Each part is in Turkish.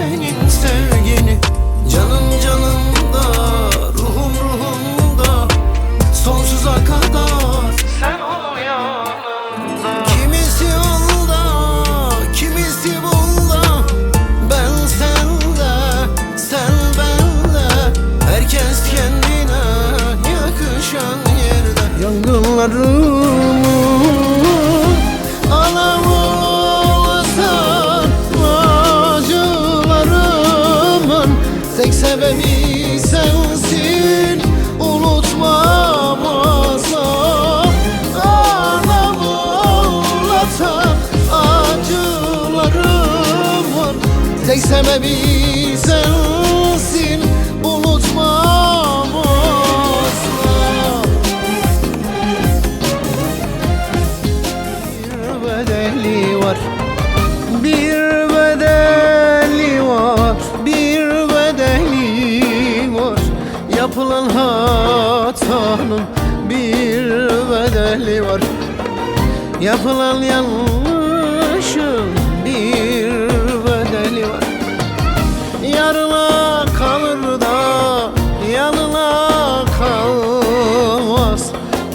senin sevgini. Canım canımda, ruhum ruhumda, sonsuza kadar sen ol yanımda. Kimisi yolda, kimisi bunda, ben sende, sen bende. Herkes kendine yakışan yerde. Yangınlarımın alamı olasan, acılarımın tek sebebi sensin. Unutmam asla anamı ağlatan acılarımın tek sebebi sensin. Unutmam asla. Bir bedeli var, bir bedeli var, bir bedeli var. Yapılan hatanın bir bedeli var. Yapılan yanlışın bir bedeli var. Yarına kalır da yanına kalmaz.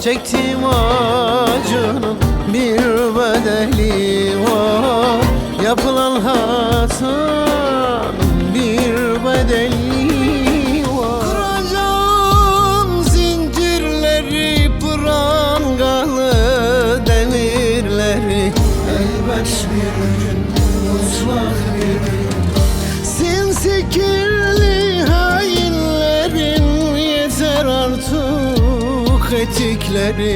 Çektiğim acının bir bedeli var. Yapılan hatanın bir bedeli var. Kıracağım zincirleri, prangalı demirleri. Elbet bir gün, mutlak bir gün. Sinsi kirli hainlerin yeter artık etikleri.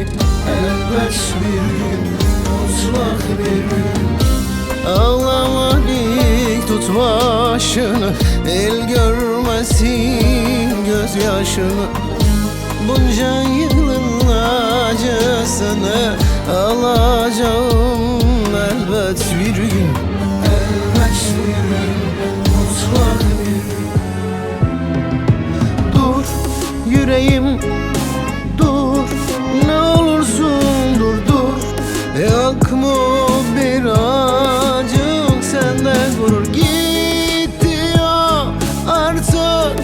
Elbet bir gün, mutlak bir gün. Ağlama dik tut başını, el görmesin gözyaşını. Bunca yılın acısını alacağım elbet bir gün. Elbet bir gün, mutlak bir gün. Dur yüreğim, dur, ne olursun dur dur. Yakma birazcık sende gurur. Gitti ya artık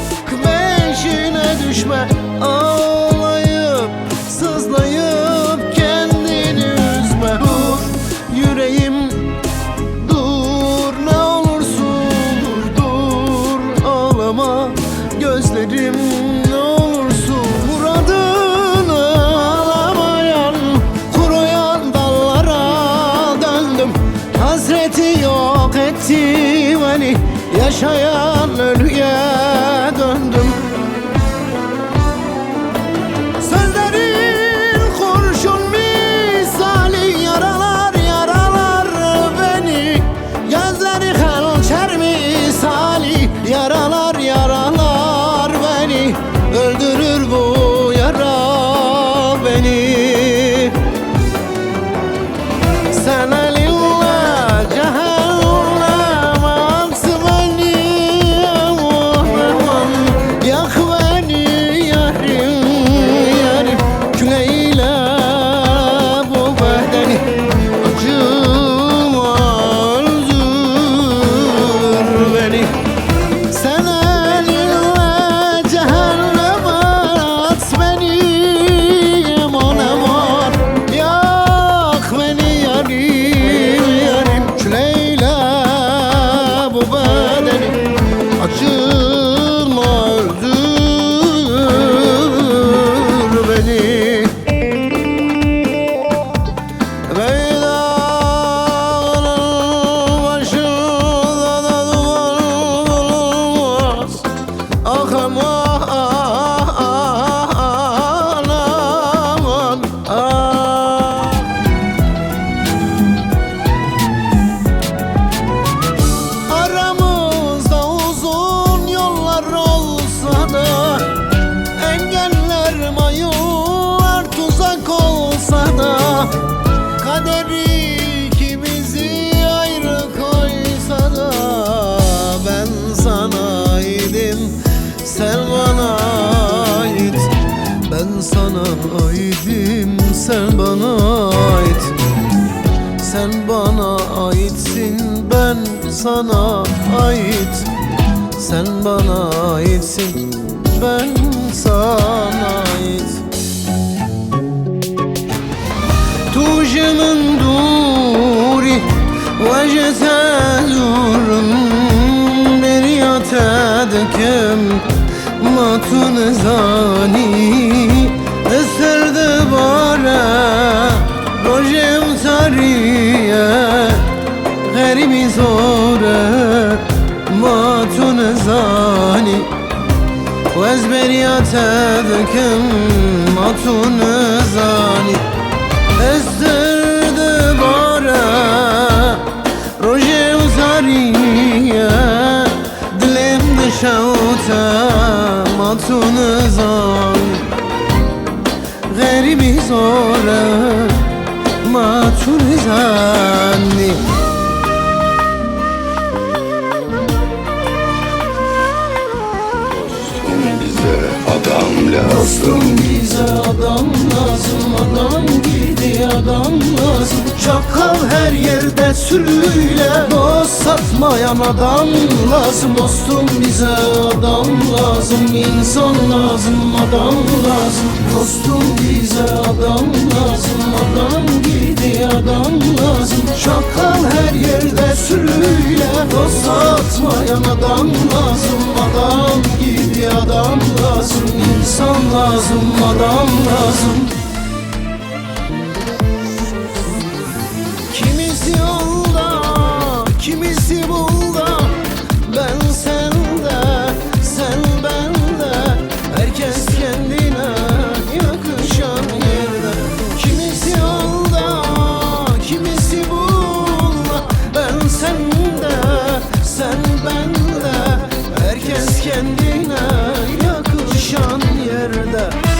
peşine düşme. Ağlayıp sızlayıp kendini üzme. Dur yüreğim, dur, ne olursun dur dur. Ağlama gözlerim, ne olursun. Muradını alamayan kuruyan dallara döndüm. Hasreti yok etti beni, yaşayan ölüye döndüm. Sözlerin kurşun misali yaralar yaralar beni. Gözleri hançer misali yaralar yaralar beni. Öldürür bu yara beni. Sen elinle cehennem at beni, aman yak beni yarim yarim. Küleyle bu bedeni, acıma öldür beni. Sen elinle cehennem at beni, aman aman yak beni yarim yarim. Küleyle bu bedeni, acıma öldür beni. Beydağının başında da duman olmaz. Ah aman aman ah. Aramızda uzun yollar olsa da, engeller mayıllar tuzak olsa da, kaderi ikimizi ayrı koysa da, ben sana idim, sen bana ait. Ben sana aidim, sen bana ait. Sen bana aitsin, ben sana ait. Sen bana aitsin, ben sana ait. Tu je më nduri وجهة زور بريتك ما تنزاني السرد بارا روجم سارية غريبي زورة ما تنزاني وازبريتك ما تنزاني السرد بارا روجم سارية دلم دشوتا ما تنزاني غريبي زورة ما تنزاني Bize adam lazım. Bize adam lazım, adam gibi adam lazım. Çakal her yerde sürüyle, dost satmayan adam lazım. Dostum bize adam lazım, insan lazım, adam lazım. Dostum bize adam lazım, adam gibi adam lazım. Çakal her yerde sürüyle, dost satmayan adam lazım. Adam gibi adam lazım, insan lazım, adam lazım. Kimisi yolda, kimisi bulda, ben sende, sen bende. Herkes kendine yakışan yerde. Kimisi yolda, kimisi bulda, ben sende, sen bende. Herkes kendine yakışan yerde.